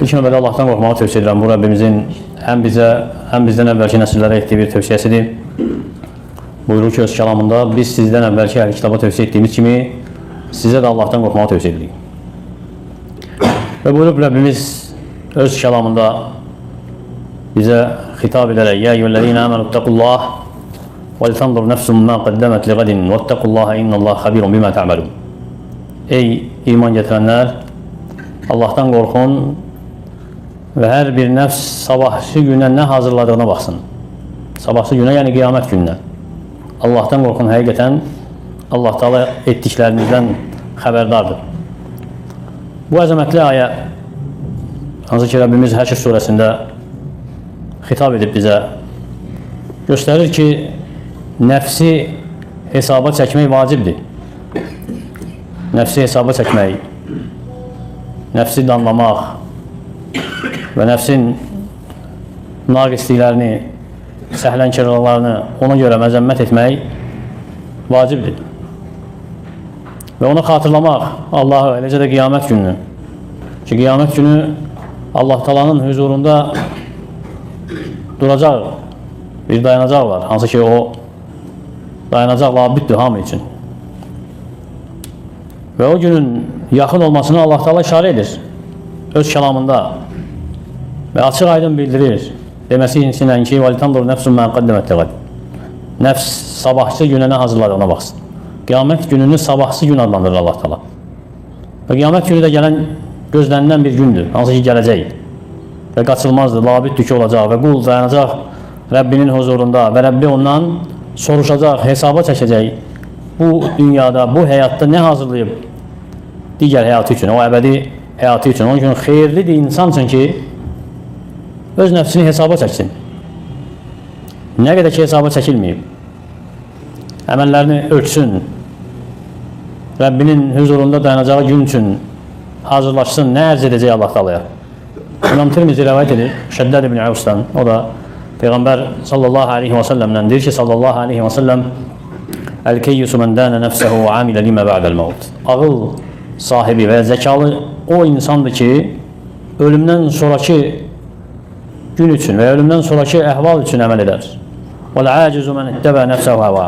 İlk növbədə Allahdan qorxmağı tövsiyə edirəm. Bu Rəbbimizin həm bizə, həm bizdən əvvəlki nəsillərə etdiyi bir tövsiyəsidir. Buyurur ki, öz kəlamında biz sizdən əvvəlki hər kitaba tövsiyə etdiyimiz kimi sizə də Allahdan qorxmağı tövsiyə edirik. Və buyurub Rəbbimiz öz kəlamında bizə xitab edərək: "Ya eyyuhellezine amenu ittaqullah ve litanzur nefsun ma qaddamat ligadin vettaqullaha innallaha xabirun bima ta'malun." Ey iman gətirənlər, Allahdan qorxun və hər bir nəfs sabahçı günə nə hazırladığına baxsın. Sabahçı günə, yəni qiyamət gününə. Allahdan qorxun, həqiqətən Allah Teala etdiklərinizdən xəbərdardır. Bu əzəmətli ayə, hansı ki Rəbbimiz Həşr surəsində xitab edib bizə, göstərir ki, nəfsi hesaba çəkmək vacibdir. Nəfsi hesaba çəkmək, nəfsi danlamaq və nəfsin naqisliklərini, səhlənkarlıqlarını ona görə məzəmmət etmək vacibdir. Və onu xatırlamaq Allahı, eləcə də qiyamət gününü. Ki, qiyamət günü Allah Taala'nın huzurunda duracaq, bir dayanacaq var. Hansı ki, o dayanacaq labüddür hamı üçün. Və o günün yaxın olmasını Allah Teala işarə edir öz kəlamında və açıq aydın bildirir. Deməsi insinən ki, "Vəlitandur nəfsun mən qaddəmət liğad." Nəfs sabahçı günə nə hazırladığına baxsın. Qiyamət gününü sabahçı gün adlandırır Allah Teala. Və qiyamət günü də gələn gözlənilən bir gündür, hansı ki gələcək və qaçılmazdır, labüddür ki olacaq və qul dayanacaq Rəbbinin huzurunda və Rəbbi ondan soruşacaq, hesaba çəkəcək. Bu dünyada, bu həyatda nə hazırlayıb digər həyatı üçün, o əbədi həyatı üçün. Onun üçün xeyirlidir insan üçün ki, öz nəfsini hesaba çəksin. Nə qədər ki hesaba çəkilməyib, əməllərini ölçsün, Rəbbinin huzurunda dayanacağı gün üçün hazırlaşsın, nə ərz edəcək Allah Teala'ya. İmam Tirmizi rəvayət edir, Şəddad ibn Avs'dan, o da Peyğəmbər sallallahu aleyhi və səlləmdən deyir ki, sallallahu aleyhi və səlləm: "Əl-keyyusu mən dənə nəfsəhu və amilə limə bə'dəl-məvt." Ağıl sahibi və zəkalı o insandır ki, ölümdən sonraki gün üçün və ölümdən sonraki əhval üçün əməl edər. "Vəl-acizu mən ittəbə nəfsəhu həvə."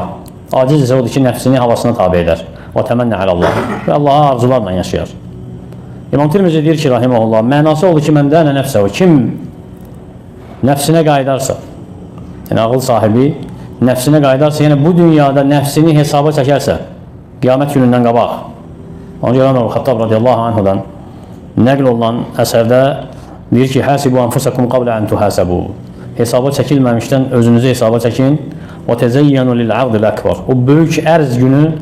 Aciz isə odur ki, nəfsini havasına tabi edər. "Və təmənnə aləllâh." Və Allah'a arzularla yaşayar. İmam Tirmizi deyir ki, rahiməhullah, mənası oldu ki, mən dənə nəfsəhu, kim nəfsinə qayıdarsa, yəni ağıl sahibi nəfsinə qayıdarsa, yəni bu dünyada nəfsini hesaba çəkərsə, qiyamət günündən qabaq. Ona görə Ömər Xattab radiyallahu anhudan nəql olunan əsərdə deyir ki, "Həsibu anfusakum qablə ən tuhəsəbu." Hesaba çəkilməmişdən özünüzü hesaba çəkin. "Və təzəyyənu lil-aqdil əkbar." O böyük ərz günü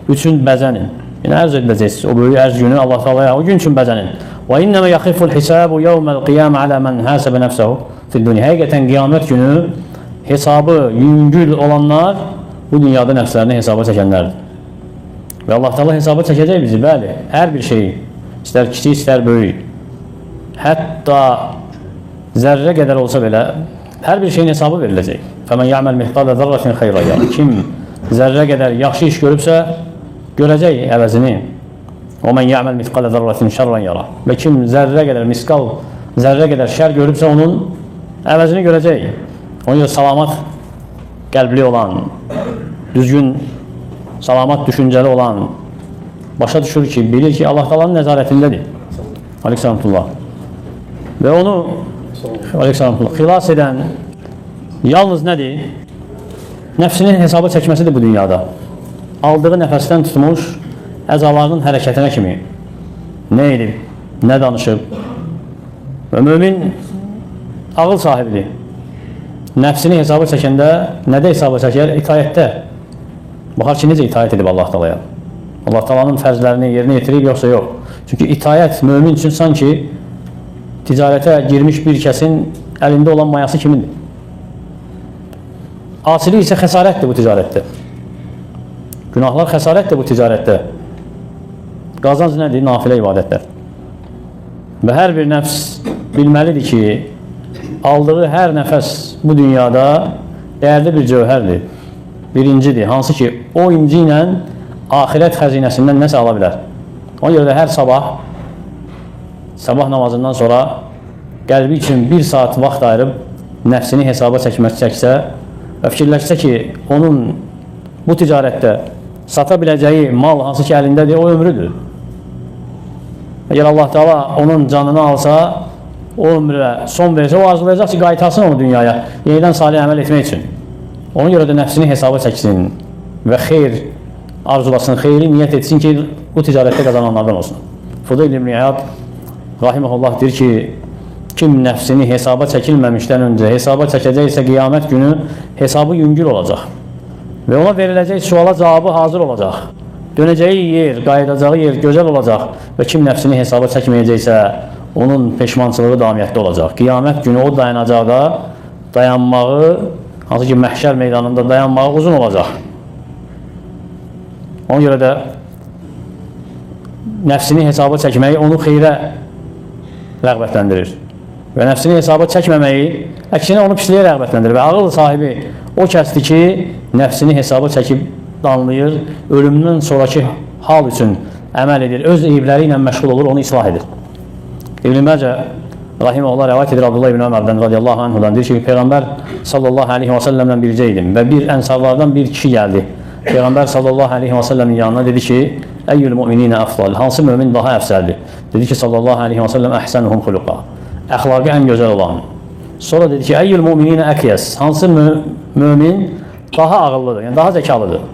üçün bəzənin. Yəni ərz edəcəksiniz o böyük ərz günü Allah Teala'ya, o gün üçün bəzənin. "Və innəmə yaxiful hisabu yevməl qiyamə alə mən həsəbə nəfsəhu fid-dunya." Həqiqətən qiyamət günü hesabı yüngül olanlar bu dünyada nəfslərini hesaba çəkənlərdir. Və Allah Teala hesaba çəkəcək bizi, bəli, hər bir şeyi, istər kiçik, istər böyük. Hətta zərrə qədər olsa belə, hər bir şeyin hesabı veriləcək. "Fəmən ya'məl mithqalə zərrətin xeyran yara." Kim zərrə qədər yaxşı iş görübsə, görəcək əvəzini. "Və men ya'məl mithqalə zərrətin şerran yara." Və kim zərrə qədər, miskal zərrə qədər şər görübsə, onun əvəzini görəcək. Ona görə salamat qəlbli olan, düzgün, salamat düşüncəli olan başa düşür ki, bilir ki, Allah Teala'nın nəzarətindədir. Aleyhisselamullah. Və onu Aleyhisselamullah xilas edən yalnız nədir? Nəfsinin hesaba çəkməsidir bu dünyada. Aldığı nəfəsdən tutmuş əzalarının hərəkətinə kimi nə edib, nə danışıb. Və mümin ağıl sahibidir. Nəfsini hesaba çəkəndə nədə hesaba çəkər? İtayətdə. Baxar ki, necə itayət edib Allah Teala'ya. Allah Teala'nın fərzlərini yerinə yetirir, yoxsa yox. Çünki itayət mümin üçün sanki ticarətə girmiş bir kəsin əlində olan mayası kimindir. Asilik isə xəsarətdir bu ticarətdə. Günahlar xəsarətdir bu ticarətdə. Qazanc nədir? Nafilə ibadətlər. Və hər bir nəfs bilməlidir ki, aldığı hər nəfəs bu dünyada dəyərli bir cövhərdir. Birincidir, hansı ki, o inci ilə axirət xəzinəsindən nəsə ala bilər. Ona görə də hər sabah namazından sonra qəlbi üçün bir saat vaxt ayırıb nəfsini hesaba çəksə və fikirləşsə ki, onun bu ticarətdə sata biləcəyi mal hansı ki əlindədir, o ömrüdür. Əgər Allah Teala onun canını alsa, o ömrə son versə, o arzulayacaq ki, qaytarsın onu dünyaya, yenidən salih əməl etmək üçün. Ona görə də nəfsini hesaba çəksin və xeyr arzulasın, xeyri niyyət etsin ki, bu ticarətdə qazananlardan olsun. Fudayl ibn İyad rahimehullah deyir ki, kim nəfsini hesaba çəkilməmişdən öncə hesaba çəkəcəksə qiyamət günü hesabı yüngül olacaq və ona veriləcək suala cavabı hazır olacaq. Dönəcəyi yer, qayıdacağı yer gözəl olacaq və kim nəfsini hesaba çəkməyəcəksə onun peşmançılığı damiyyətdə olacaq. Qiyamət günü o dayanacaqda dayanmağı, hansı ki məhşər meydanında dayanmağı uzun olacaq. Ona görə də nəfsini hesaba çəkməyi onu xeyrə rəğbətləndirir və nəfsini hesaba çəkməməyi əksinə onu pisliyə rəğbətləndirir və ağıl sahibi o kəsdir ki, nəfsini hesaba çəkib danlayır, ölümdən sonraki hal üçün əməl edir, öz eyibləri ilə məşğul olur, onu islah edir. İbn-i Məcə rahimehullah rəvayət edir Abdullah ibn Ömərdən radiyallahu anhudan, deyir ki, Peyğəmbər sallallahu aleyhi və səlləmlə bircə idim və bir ənsarlardan bir kişi gəldi. Peyğəmbər sallallahu aleyhi və səlləmin yanına dedi ki, əyyül mümininə əfdal, hansı mömin daha əfsəldir? Dedi ki, sallallahu aleyhi və səlləm əhsənuhum xuluqa, əxlaqı ən gözəl olan. Sonra dedi ki, əyyül mümininə əqyəs, hansı mömin daha ağıllıdır, yəni daha zəkalıdır?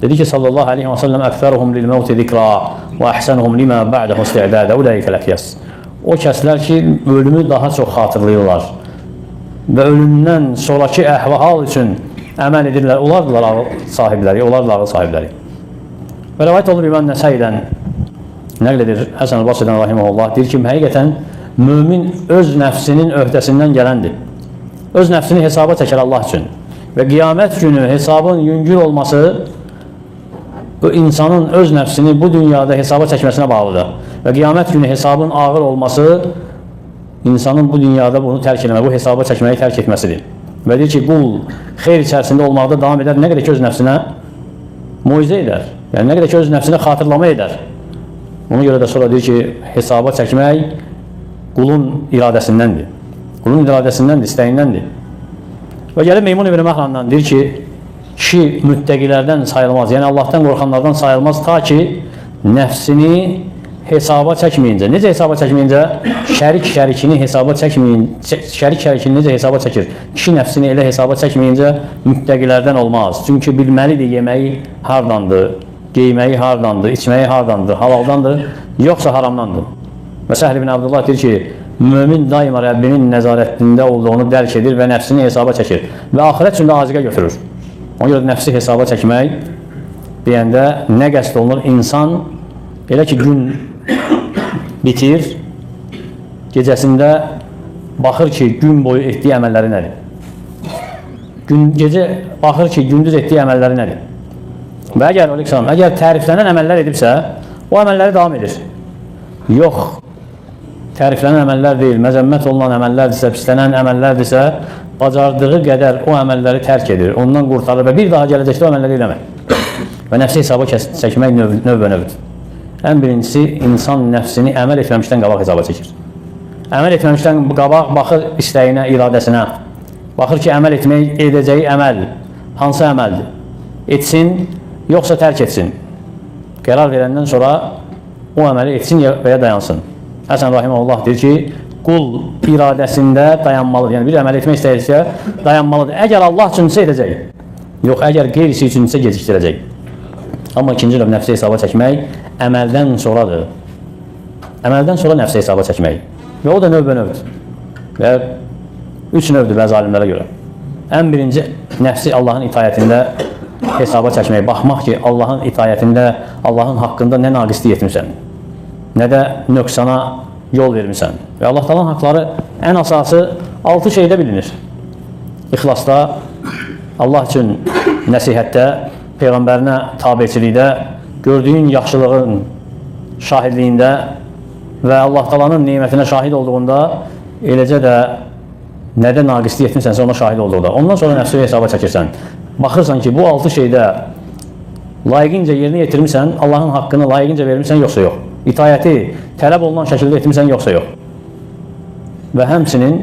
Dedi ki, sallallahu aleyhi və səlləm əktəruhum lil-məvti zikra və əhsənuhum limə bə'dəhu isti'dadə, uləykəl əqyəs. O kəslər ki, ölümü daha çox xatırlayırlar və ölümdən sonraki əhval üçün əməl edirlər, onlardılar ağıl sahibləri, onlardılar ağıl sahibləri. Və rəvayət olunur İmam Nəsaidən nəql edir Həsən el-Basridən rahimehullah, deyir ki, həqiqətən mömin öz nəfsinin öhdəsindən gələndir. Öz nəfsini hesaba çəkər Allah üçün və qiyamət günü hesabın yüngül olması bu insanın öz nəfsini bu dünyada hesaba çəkməsinə bağlıdır və qiyamət günü hesabın ağır olması insanın bu dünyada bunu tərk etməyi, bu hesaba çəkməyi tərk etməsidir. Və deyir ki, qul xeyr içərisində olmaqda davam edər, nə qədər ki öz nəfsinə muizə edər, yəni nə qədər ki öz nəfsinə xatırlama edər. Ona görə də sonra deyir ki, hesaba çəkmək qulun iradəsindəndir, qulun iradəsindəndir, istəyindəndir. Və gəlib Meymun ibn Məhrandan deyir ki, kişi müttəqilərdən sayılmaz, yəni Allahdan qorxanlardan sayılmaz ta ki nəfsini hesaba çəkməyincə. Necə hesaba çəkməyincə? Şərikini hesaba çəkməyincə, şərikini necə hesaba çəkir? Kişi nəfsini elə hesaba çəkməyincə müttəqilərdən olmaz. Çünki bilməlidir yeməyi hardandır, geyməyi hardandır, içməyi hardandır, halaldandır, yoxsa haramdandır. Və Səhl ibn Abdullah deyir ki, mömin daima Rəbbinin nəzarətində olduğunu dərk edir və nəfsini hesaba çəkir və axirət üçün də aziqə götürür. Ona görə nəfsi hesaba çəkmək deyəndə nə qəsd olunur? İnsan elə ki gün bitir, gecəsində baxır ki gün boyu etdiyi əməlləri nədir? Gecə baxır ki gündüz etdiyi əməlləri nədir? Və əgər təriflənən əməllər edibsə, o əməlləri davam edir. Yox, təriflənən əməllər deyil, məzəmmət olunan əməllərdirsə, pislənən əməllərdirsə, bacardığı qədər o əməlləri tərk edir, ondan qurtarır və bir daha gələcəkdə o əməlləri eləmək. Və nəfsi hesaba çəkmək növbə-növdür. Ən birincisi, insan nəfsini əməl etməmişdən qabaq hesaba çəkir. Əməl etməmişdən qabaq baxır istəyinə, iradəsinə. Baxır ki, əməl etmək edəcəyi əməl hansı əməldir? Etsin, yoxsa tərk etsin. Qərar verəndən sonra o əməli etsin və ya dayansın. Həsən rahimehullah deyir ki, qul iradəsində dayanmalıdır. Yəni bir əməl etmək istəyirsə dayanmalıdır. Əgər Allah üçünsə edəcək. Yox, əgər qeyrisi üçünsə gecikdirəcək. Amma ikinci növ nəfsi hesaba çəkmək əməldən sonradır. Əməldən sonra nəfsi hesaba çəkmək. Və o da növbə-növdür. Və 3 növdür bəzi alimlərə görə. Ən birinci nəfsi Allahın itayətində hesaba çəkmək. Baxmaq ki, Allahın itayətində, Allahın haqqında nə naqislik etmirsən, nə də nöqsana yol vermirsən. Və Allah Taala'nın haqları ən əsası 6 şeydə bilinir. İxlasda, Allah üçün nəsihətdə, Peyğəmbərinə tabeçilikdə, gördüyün yaxşılığın şahidliyində və Allah Taala'nın nemətinə şahid olduğunda, eləcə də nədə naqislik etmirsənsə ona şahid olduqda. Ondan sonra nəfsi hesaba çəkirsən. Baxırsan ki, bu 6 şeydə layiqincə yerinə yetirmirsən, Allahın haqqını layiqincə vermirsən, yoxsa yox. İtayəti tələb olunan şəkildə etmirsən, yoxsa yox. və həmçinin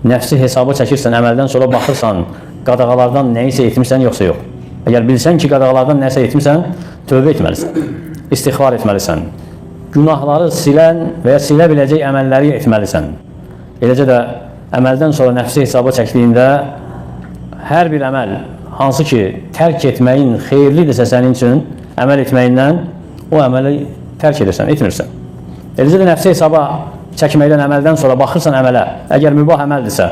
nəfsi hesaba çəkirsən, əməldən sonra baxırsan, qadağalardan nəyisə etmirsən, yoxsa yox. Əgər bilsən ki, qadağalardan nəyisə etmirsən, tövbə etməlisən, istiğfar etməlisən, günahları silən və ya silə biləcək əməlləri etməlisən. Eləcə də əməldən sonra nəfsi hesaba çəkdiyində hər bir əməl, hansı ki, tərk etməyin xeyirlidirsə sənin üçün, əməl etməyindən o əməli tərk edirsən, etmirsən. Eləcə də nəfsi hesaba çəkməkdən, əməldən sonra baxırsan əmələ, əgər mübah əməldirsə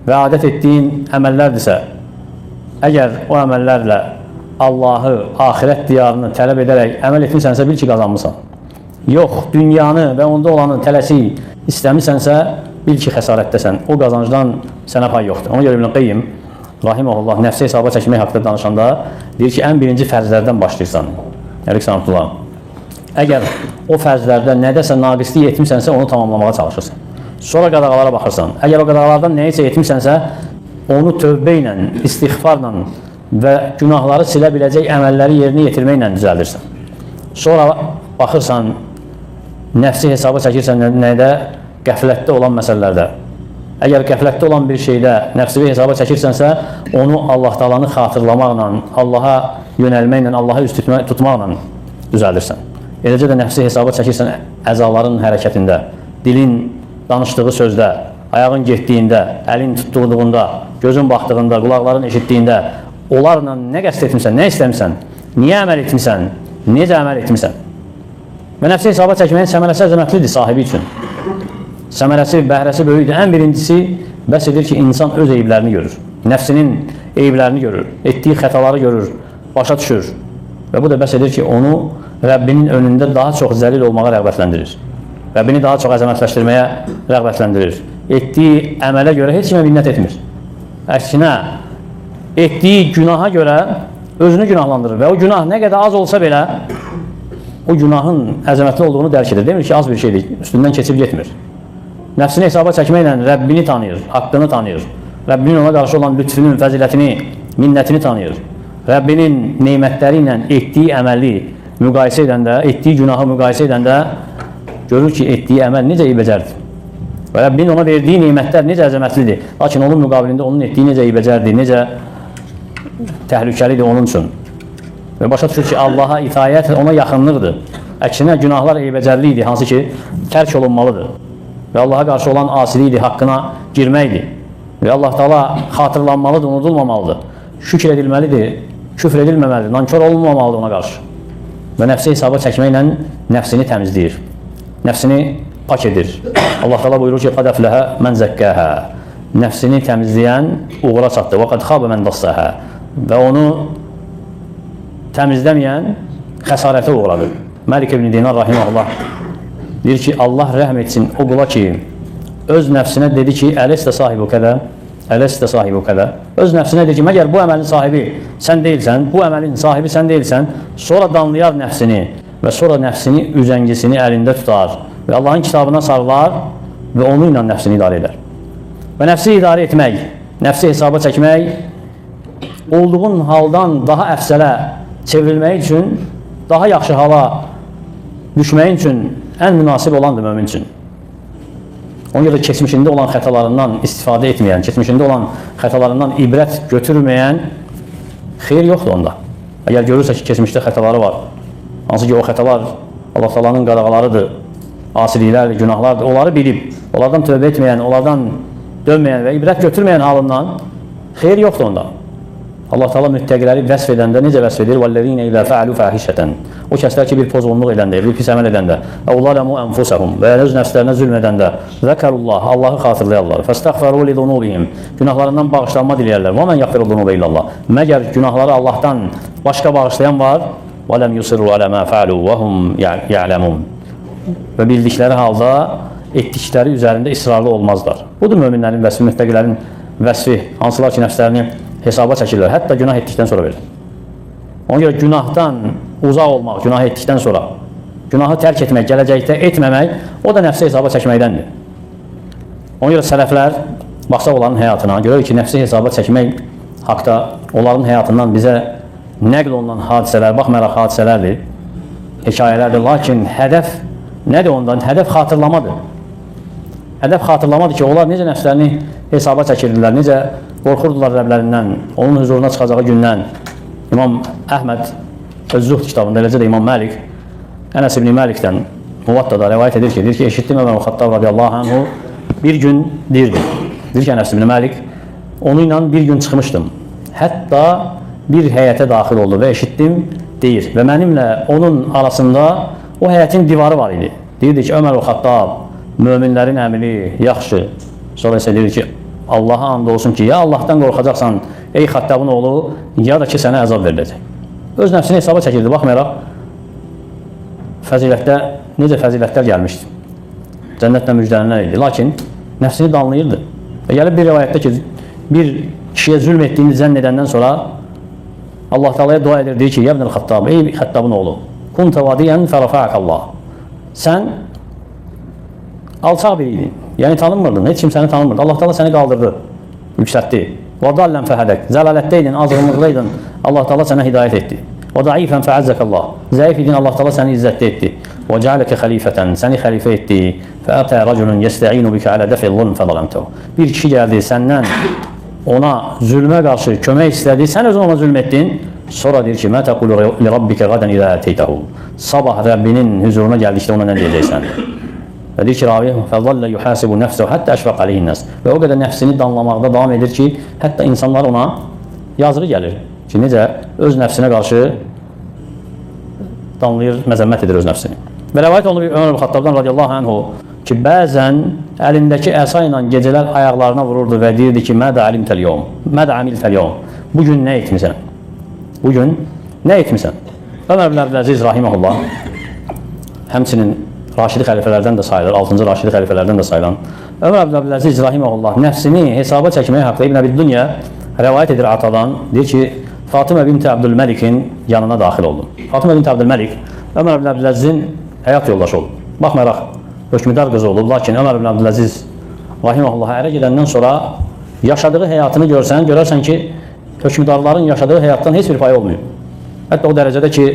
və adət etdiyin əməllərdirsə, əgər o əməllərlə Allahı, axirət diyarını tələb edərək əməl etmirsənsə, bil ki, qazanmısan. Yox, dünyanı və onda olanı tələsik istəmirsənsə, bil ki, xəsarətdəsən. O qazancdan sənə pay yoxdur. Ona görə İbn Qayyim rahimehullah nəfsi hesaba çəkmək haqqında danışanda deyir ki, ən birinci fərzlərdən başlayırsan. Əleyhissalam. Əgər o fərzlərdə nədəsə naqislik etmirsənsə, onu tamamlamağa çalışırsan. Sonra qadağalara baxırsan. Əgər o qadağalardan nəyisə etmirsənsə, onu tövbə ilə, istiğfarla və günahları silə biləcək əməlləri yerinə yetirməklə düzəldirsən. Sonra baxırsan, nəfsi hesaba çəkirsən nədə? Qəflətdə olan məsələlərdə. Əgər qəflətdə olan bir şeydə nəfsi hesaba çəkirsənsə, onu Allah Taala'nı xatırlamaqla, Allaha yönəlməklə, Allaha üz tutmaqla düzəldirsən. Eləcə də nəfsi hesaba çəkirsən əzaların hərəkətində, dilin danışdığı sözdə, ayağın getdiyində, əlin tutduğunda, gözün baxdığında, qulaqların eşitdiyində, onlarla nə qəsd etmirsən, nə istəmirsən, niyə əməl etmirsən, necə əməl etmirsən. Və nəfsi hesaba çəkməyin səmərəsi əzəmətlidir sahibi üçün. Səmərəsi, bəhrəsi böyükdür. Ən birincisi, bəs edir ki, insan öz eyiblərini görür. Nəfsinin eyiblərini görür, etdiyi xətaları görür, başa düşür. Və bu da bəs edir ki, onu Rəbbinin önündə daha çox zəlil olmağa rəğbətləndirir. Rəbbini daha çox əzəmətləşdirməyə rəğbətləndirir. Etdiyi əmələ görə heç kimə minnət etmir. Əksinə, etdiyi günaha görə özünü günahlandırır və o günah nə qədər az olsa belə o günahın əzəmətli olduğunu dərk edir. Demir ki, az bir şeydir, üstündən keçib getmir. Nəfsini hesaba çəkməklə Rəbbini tanıyır, haqqını tanıyır. Rəbbinin ona qarşı olan lütfünün, fəzilətini, minnətini tanıyır. Rəbbinin neymətləri ilə etdiyi əməli müqayisə edəndə, etdiyi günahı müqayisə edəndə görür ki, etdiyi əməl necə ibəcərdir. Və Rəbbinin ona verdiyi neymətlər necə əzəmətlidir. Lakin onun müqabilində onun etdiyi necə ibəcərdir, necə təhlükəlidir onun üçün. Və başa düşür ki, Allaha itayət ona yaxınlıqdır. Əksinə, günahlar eybəcərlidir, hansı ki, tərk olunmalıdır. Və Allaha qarşı olan asilikdir, haqqına girməkdir. Və Allah Taala xatırlanmalıdır, unudulmamalıdır. Şükür edilməlidir, küfr edilməməlidir, nankör olunmamalıdır ona qarşı. Və nəfsi hesaba çəkməklə nəfsini təmizləyir, nəfsini pak edir. Allah Taala buyurur ki, qad əfləhə mən zəkkəhə. Nəfsini təmizləyən uğura çatdı. Və qad xabə mən dassəhə. Və onu təmizləməyən xəsarətə uğradı. Məlik ibn Dinar rahimehullah deyir ki, Allah rəhm etsin o qula ki, öz nəfsinə dedi ki, ələstə sahibu kədə, ələstə sahibu kədə. Öz nəfsinə dedi ki, məgər bu əməlin sahibi sən deyilsən, bu əməlin sahibi sən deyilsən, sonra danlayar nəfsini və sonra nəfsini üzəngisini əlində tutar və Allahın kitabına sarılar və onu ilə nəfsini idarə edər. Və nəfsi idarə etmək, nəfsi hesaba çəkmək, olduğun haldan daha əfsələ çevrilmək üçün, daha yaxşı hala düşməyin üçün ən münasib olandır mömin üçün. Ona görə keçmişində olan xətalarından istifadə etməyən, keçmişində olan xətalarından ibrət götürməyən xeyir yoxdur onda. Əgər görürsə ki, keçmişdə xətaları var, hansı ki o xətalar Allah Taala'nın qadağalarıdır, asiliklərdir, günahlardır, onları bilib, onlardan tövbə etməyən, onlardan dönməyən və ibrət götürməyən halından xeyir yoxdur onda. Allah Taala müttəqiləri vəsf edəndə necə vəsf edir? وَالَّذِينَ إِذَا فَعَلُوا فَاحِشَةً. O kəslər ki, bir pozğunluq edəndə, bir pis əməl edəndə, أَوْ ظَلَمُوا أَنفُسَهُمْ və öz nəfslərinə zülm edəndə, ذَكَرُوا Allahı xatırlayarlar. فَاسْتَغْفَرُوا لِذُنُوبِهِمْ. Günahlarından bağışlanma diləyərlər. وَمَنْ يَغْفِرُ الذُّنُوبَ إِلَّا اللَّهُ. Məgər günahları Allahdan başqa bağışlayan var? وَلَمْ يُصِرُّوا عَلَى مَا فَعَلُوا وَهُمْ يَعْلَمُونَ. Və bildikləri halda etdikləri üzərində israrlı olmazlar. Budur möminlərin vəsfi, müttəqilərin vəsfi, hansılar ki, nəfslərini hesaba çəkirlər, hətta günah etdikdən sonra belə. Ona görə günahdan uzaq olmaq, günah etdikdən sonra, günahı tərk etmək, gələcəkdə etməmək, o da nəfsi hesaba çəkməkdəndir. Ona görə sələflər, baxsaq onların həyatına, görür ki, nəfsi hesaba çəkmək haqda onların həyatından bizə nəql olunan hadisələr, baxmayaraq hadisələrdir, hekayələrdir, lakin hədəf nədir ondan? Hədəf xatırlamadır. hədəf xatırlamadır ki, onlar necə nəfslərini hesaba çəkirdilər, necə qorxurdular Rəblərindən, onun huzuruna çıxacağı gündən. İmam Əhməd Öz-Zuhd kitabında, eləcə də İmam Məlik Ənəs ibn Məlikdən Muvattada rivayət edir ki, eşitdim Ömər Xattab radiyallahu anhu bir gün deyirdi. Deyir ki, Ənəs ibn Məlik, onunla bir gün çıxmışdım. Hətta bir həyətə daxil oldu və eşitdim, deyir. Və mənimlə onun arasında o həyətin divarı var idi. Deyirdi ki, Ömər Xattab, möminlərin əmili, yaxşı. Sonra isə deyir ki, Allaha and olsun ki, ya Allahdan qorxacaqsan, ey Xattabın oğlu, ya da ki, sənə əzab veriləcək. Öz nəfsini hesaba çəkirdi, baxmayaraq, fəzilətdə, necə fəzilətlər gəlmişdi. Cənnətlə müjdələnlər idi. Lakin nəfsini danlayırdı. Və gəlib bir rivayətdə ki, bir kişiyə zülm etdiyini zənn edəndən sonra Allah Teala'ya dua edir, deyir ki, Yəbnəl Xattab, ey Xattabın oğlu, Kunta vadiyən fərafəək Allah. Sən alçaq biriydin. Yəni tanınmırdın, heç kim səni tanınmırdı. Allah Teala səni qaldırdı, yüksəltdi. Və dallən fəhədək, zəlalətdəydin, azğınlıqdaydın, Allah Teala sənə hidayət etdi. Və daifən fəəzzəkəllah, zəif idin, Allah Teala səni izzətli etdi. Və cələkə xəlifətən, səni xəlifə etdi. Fəətə rəculun yəstəinu bikə alə dəfil zulm fədaləmtəv. Bir kişi gəldi, səndən ona zülmə qarşı kömək istədi, sən özün ona zülm etdin. Sonra deyir ki, mə təqulu li rabbikə qadən ilə əteytəhu. Sabah Rəbbinin huzuruna gəldikdə ona nə deyəcəksən? Və deyir ki, ravi, fəzallə yuhasibu nəfsəhu həttə əşfəq aleyhin nəs. Və o qədər nəfsini danlamaqda davam edir ki, hətta insanlar ona yazığı gəlir. Ki, necə öz nəfsinə qarşı danlayır, məzəmmət edir öz nəfsini. Və rəvayət olunur Ömər Xattabdan radiyallahu anhu ki, bəzən əlindəki əsa ilə gecələr ayaqlarına vururdu və deyirdi ki, mədə alimtəl yom, mədə amiltəl yom. Bugün nə etmisən? Bugün nə etmisən? Ömər ibn Əbdüləziz rahiməhullah, həmçinin Raşidi xəlifələrdən də sayılır, 6-cı Raşidi xəlifələrdən də sayılan Ömər ibn Əbdüləziz rahiməhullah nəfsini hesaba çəkməyə haqlı İbn Əbi Dünya rəvayət edir atadan, deyir ki, Fatimə bint Əbdülməlikin yanına daxil oldum. Fatimə bint Əbdülməlik Ömər ibn Əbdüləzizin həyat yoldaşı oldu. Baxmayaraq, hökmdar qızı olub, lakin Ömər ibn Əbdüləziz rahiməhullah'a ərə gedəndən sonra yaşadığı həyatını görərsən ki, hökmdarların yaşadığı həyatdan heç bir payı olmuyor. Hətta o dərəcədə ki,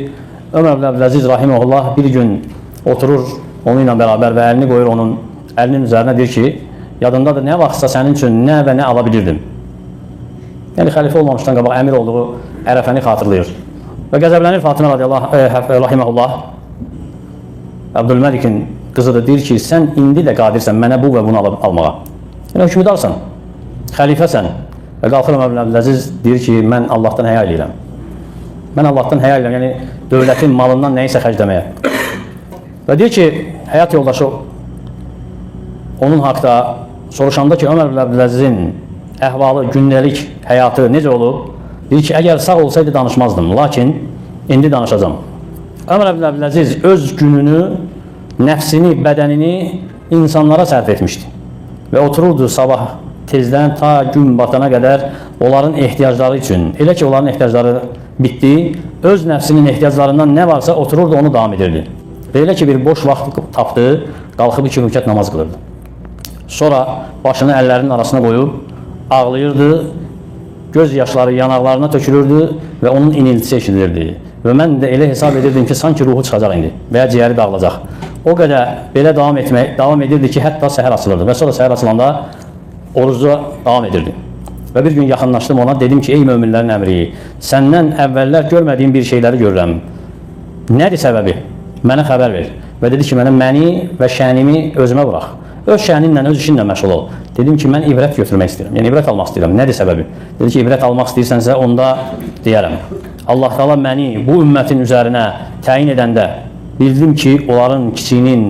Ömər ibn Əbdüləziz rahiməhullah bir gün oturur onunla bərabər və əlini qoyur onun əlinin üzərinə, deyir ki, yadındadır, nə vaxtsa sənin üçün nə və nə ala bilirdim. Yəni, xəlifə olmamışdan qabaq əmir olduğu ərəfəni xatırlayır. Və qəzəblənir Fatimə rahiməhullah, Əbdülməlikin qızıdır, deyir ki, sən indi də qadirsən mənə bu və bunu almağa. Yəni, hökmdarsan, xəlifəsən. Və qalxır Ömər ibn Əbdüləziz, deyir ki, mən Allahdan həya eləyirəm. Mən Allahdan həya eləyirəm, yəni dövlətin malından nəyisə xərcləməyə. Və deyir ki, həyat yoldaşı onun haqda soruşanda ki, Ömər ibn Əbdüləzizin əhvalı, gündəlik həyatı necə olub? Deyir ki, əgər sağ olsaydı danışmazdım, lakin indi danışacağım. Ömər ibn Əbdüləziz öz gününü, nəfsini, bədənini insanlara sərf etmişdi. Və otururdu sabah tezdən ta gün batana qədər onların ehtiyacları üçün. Elə ki, onların ehtiyacları bitdi, öz nəfsinin ehtiyaclarından nə varsa otururdu, onu davam edirdi. Və elə ki, bir boş vaxt tapdı, qalxıb 2 rükət namaz qılırdı. Sonra başını əllərinin arasına qoyub, ağlayırdı, göz yaşları yanaqlarına tökülürdü və onun iniltisi eşidilirdi. Və mən də elə hesab edirdim ki, sanki ruhu çıxacaq indi və ya ciyəri dağılacaq. O qədər belə davam edirdi ki, hətta səhər açılırdı və sonra səhər açılanda oruca davam edirdi. Və bir gün yaxınlaşdım ona, dedim ki, ey möminlərin əmri, səndən əvvəllər görmədiyim bir şeyləri görürəm. Nədir səbəbi? Mənə xəbər ver. Və dedi ki, məni və şənimi özümə burax. Öz şəninlə, öz işinlə məşğul ol. Dedim ki, mən ibrət götürmək istəyirəm. Yəni, ibrət almaq istəyirəm. Nədir səbəbi? Dedi ki, ibrət almaq istəyirsənsə, onda deyərəm. Allah Teala məni bu ümmətin üzərinə təyin edəndə bildim ki, onların kiçiyinin,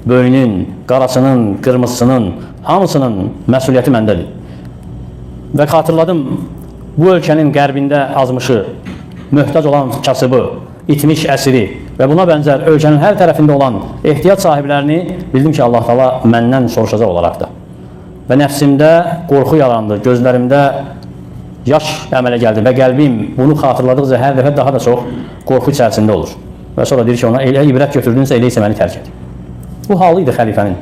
böyünün, qarasının, qırmızısının, hamısının məsuliyyəti məndədir. Və xatırladım, bu ölkənin qərbində azmışı, möhtac olan kasıbı, itmiş əsiri və buna bənzər ölkənin hər tərəfində olan ehtiyac sahiblərini bildim ki, Allah Teala məndən soruşacaq olaraq da. Və nəfsimdə qorxu yarandı, gözlərimdə yaş əmələ gəldi və qəlbim bunu xatırladıqca hər dəfə daha da çox qorxu içərisində olur. Və sonra deyir ki, ona elə ibrət götürdünsə, elə isə məni tərk et. Bu halı idi xəlifənin.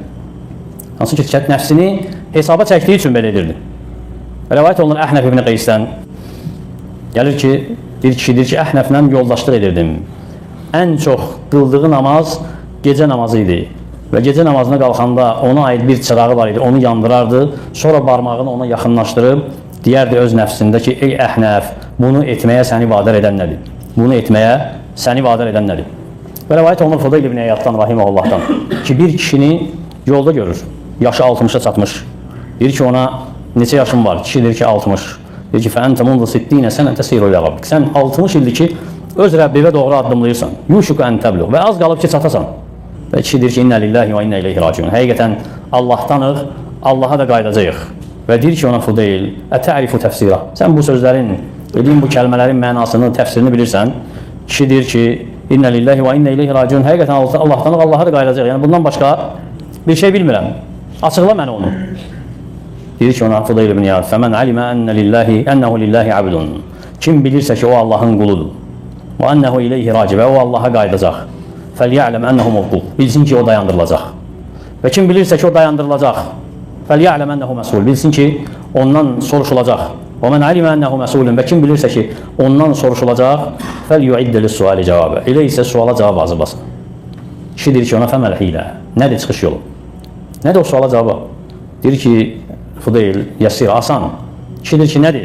Hansı ki, nəfsini hesaba çəkdiyi üçün belə edirdi. Rəvayət olunur Əhnəf ibn Qeysdən. Gəlir ki, deyir ki, Əhnəflə yoldaşlıq edirdim. Ən çox qıldığı namaz gecə namazı idi. və gecə namazına qalxanda ona aid bir çırağı var idi, onu yandırardı, sonra barmağını ona yaxınlaşdırıb deyərdi öz nəfsində ki, ey Əhnəf, bunu etməyə səni vadar edən nədir? Bunu etməyə səni vadar edən nədir? Və rəvayət olunur Fudayl ibn İyaddan, rahiməhullahdan ki, bir kişini yolda görür, yaşı 60'a çatmış. Deyir ki, ona neçə yaşın var? Kişi deyir ki, 60. Deyir ki, fəəntə mundu siddinə sən təsiru ilə Rabbik. Sən 60 ildir ki, öz Rəbbivə doğru addımlayırsan. Yuşuku ən təbliğ və az qalıb ki, çatasan. Və kişi deyir ki, innə lillahi və innə ileyhi raciun. Həqiqətən Allahdanıq, Allaha da qayıdacağıq. Və deyir ki, ona Fudayl, ətərifu təfsirə. Sən bu sözlərin, dediyin bu kəlmələrin mənasını, təfsirini bilirsən. Kişi deyir ki, innə lillahi və innə ileyhi raciun. Həqiqətən Allahdanıq, Allaha da qayıdacağıq. Yəni bundan başqa bir şey bilmirəm. Açıqla mənə onu. Deyir ki, ona Fudayl ibn İyad, fəmən alimə ənəhu lillahi abdun. Kim bilirsə ki, o Allahın quludur. Və ənəhu ileyhi raci və o Allaha qayıdacaq. Fəlyələm ənəhu muvqul. Bilsin ki, o dayandırılacaq. Və kim bilirsə ki, o dayandırılacaq. Fəlyələm ənəhu məsul. Bilsin ki, ondan soruşulacaq. Və mən alimə ənəhu məsulun. Və kim bilirsə ki, ondan soruşulacaq. Fəlyuiddə lis-suali cavabı. Elə isə suala cavab hazırlasın. Kişi deyir ki, ona fəməl hilə. Nədir çıxış yolu? Nədir o suala cavabı? Deyir ki, Fudayl, yəsir, asan. Kişi deyir ki, nədir?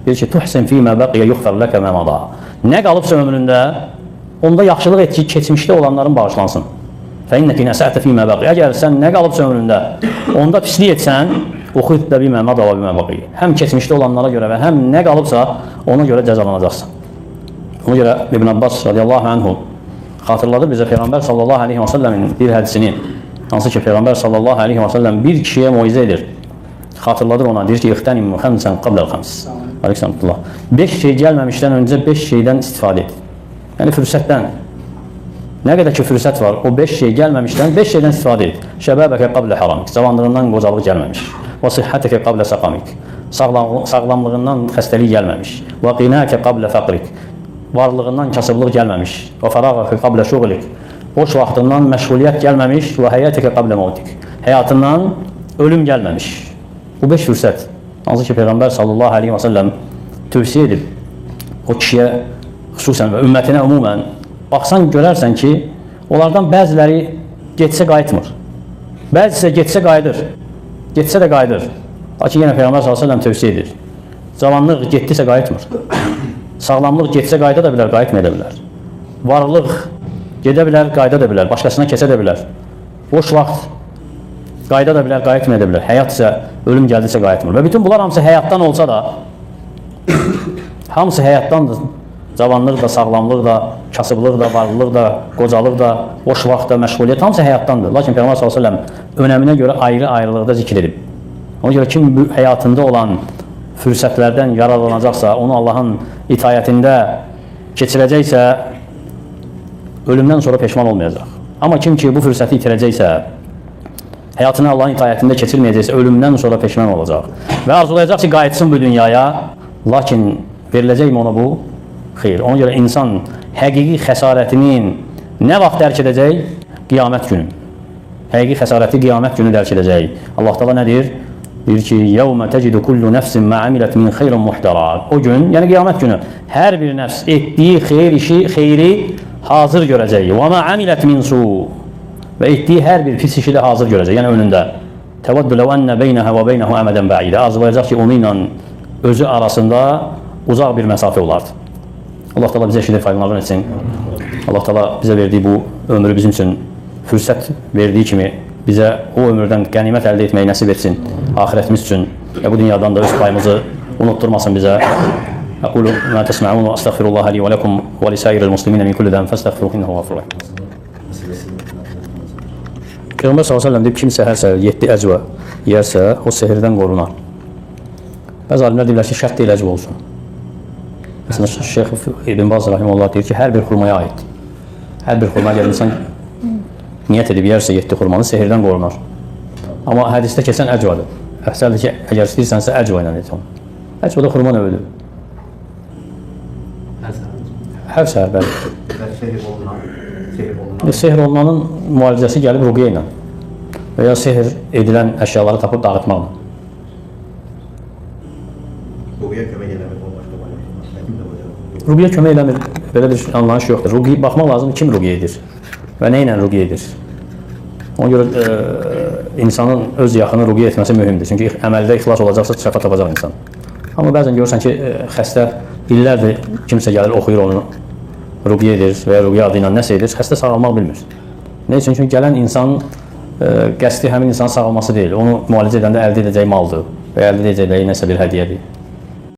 Deyir ki, tuhsin fîmə bəqiyə yuxfər ləkə məmada. Nə qalıbsa ömründə, onda yaxşılıq et ki, keçmişdə olanların bağışlansın. Fəinnəki nəsətə fîmə bəqiyə. Əgər sən nə qalıbsa ömründə, onda pislik etsən, uxiddə bimə məmada və bimə bəqiyə. Həm keçmişdə olanlara görə və həm nə qalıbsa, ona görə cəzalanacaqsın. Ona görə İbn Abbas radiyallahu anhu xatırladı bizə Peyğəmbər sallallahu aleyhi və səlləmin bir hədisini, hansı ki, Peyğəmbər sallallahu aleyhi və səlləm bir kişiyə moizə edir. Xatırladır ona, deyir ki, ixtənim xəmsən qabləl xəms. Aleykümselam. 5 şey gəlməmişdən öncə 5 şeydən istifadə et. Yəni fürsətdən. Nə qədər ki, fürsət var, o 5 şey gəlməmişdən 5 şeydən istifadə et. Şəbəbəkə qablə haramik. Cavanlığından qocalıq gəlməmiş. Və sihhətəkə qablə saqamik. Sağlamlığından xəstəlik gəlməmiş. Və qinəkə qablə fəqrik. Varlığından kasıblıq gəlməmiş. Və fərağəkə qablə şuğlik. Boş vaxtından məşğuliyyət gəlməmiş. Və həyətəkə qablə mavtik. Həyatından ölüm gəlməmiş. Bu 5 fürsət, hansı ki, Peyğəmbər sallallahu aleyhi və səlləm tövsiyə edib o kişiyə xüsusən və ümmətinə ümumən baxsan, görərsən ki, onlardan bəziləri getsə qayıtmır. Bəzisi getsə qayıdır. Getsə də qayıdır. Lakin yenə Peyğəmbər sallallahu aleyhi və səlləm tövsiyə edir. Cavanlıq getdisə qayıtmır. Sağlamlıq getsə qayıda da bilər, qayıtmaya da bilər. Varlıq gedə bilər, qayıda da bilər, başqasına keçə da bilər. Boş vaxt qayıda da bilər, qayıtmaya da bilər. Həyat isə, ölüm gəldisə qayıtmır. Və bütün bunlar hamısı həyatdan olsa da, hamısı həyatdandır. Cavanlıq da, sağlamlıq da, kasıblıq da, varlılıq da, qocalıq da, boş vaxt da, məşğuliyyət, hamısı həyatdandır. Lakin Peyğəmbər sallallahu əleyhi və səlləm önəminə görə ayrı-ayrılıqda zikr edib. Ona görə kim həyatında olan fürsətlərdən yararlanacaqsa, onu Allahın itayətində keçirəcəksə, ölümdən sonra peşman olmayacaq. Amma kim ki bu fürsəti itirəcəksə, həyatını Allahın itayətində keçirməyəcəksə, ölümdən sonra peşman olacaq. Və arzulayacaq ki, qayıtsın bu dünyaya, lakin veriləcəkmi ona bu? Xeyr. Ona görə insan həqiqi xəsarətinin nə vaxt dərk edəcək? Qiyamət günü. Həqiqi xəsarəti qiyamət günü dərk edəcək. Allah Teala nə deyir? Deyir ki, يَوْمَ تَجِدُ كُلُّ نَفْسٍ مَا عَمِلَتْ مِنْ خَيْرٍ مُحْتَرًا. O gün, yəni qiyamət günü, hər bir nəfs etdiyi xeyri hazır görəcək. وَمَا عَمِلَتْ مِنْ سُوءٍ. Və etdiyi hər bir pis işi də hazır görəcək, yəni önündə. Təvəddü ləv ənnə beynəhə və beynəhu əmədən bəidə. Arzulayacaq ki, onu ilə özü arasında uzaq bir məsafə olardı. Allah Teala bizə eşidib faydalarını etsin. Allah Teala bizə verdiyi bu ömrü bizim üçün fürsət verdiyi kimi bizə o ömürdən qənimət əldə etməyi nəsib etsin axirətimiz üçün və bu dünyadan da öz payımızı unutturmasın bizə. Əqulu mə təsmə'un və əstəğfirullaha li və ləkum və lisəiril musliminə min kulli dən fəstəğfiruhu innəhu ğafurur rəhim. Peyğəmbər s.ə.v deyib, kim səhər 7 əcvə yersə, o sehirdən qorunar. Bəzi alimlər deyirlər ki, şərt deyil əcvə olsun. Məsələn, Şeyx İbn Baz rahimehullah deyir ki, hər bir xurmaya aid. Hər bir xurmaya gəlir insan niyyət edib yersə 7 xurmanı sehirdən qorunar. Amma hədisdə keçən əcvədir. Əfsəldir ki, əgər istəyirsənsə əcvə ilə et onu. Əcvə də xurma növüdür. Hər səhər, bəli. Sehr olunanın müalicəsi gəlib ruqiyyə ilə və ya sehr edilən əşyaları tapıb dağıtmaqla. Ruqiyyə kömək eləmir, belə bir anlayış yoxdur. Baxmaq lazım kim ruqiyyə edir və nə ilə ruqiyyə edir. Ona görə insanın öz yaxını ruqiyyə etməsi mühümdür. Çünki əməldə ixlas olacaqsa şəfa tapacaq insan. Amma bəzən görürsən ki, xəstə illərdir kimsə gəlir, oxuyur onu, ruqiyyə edir və ya ruqiyyə adı ilə nəsə edir, xəstə sağalmaq bilmir. Nə üçün? Çünki gələn insanın qəsdi həmin insanın sağalması deyil, onu müalicə edəndə əldə edəcəyi maldır və əldə edəcəyi nəsə bir hədiyyədir.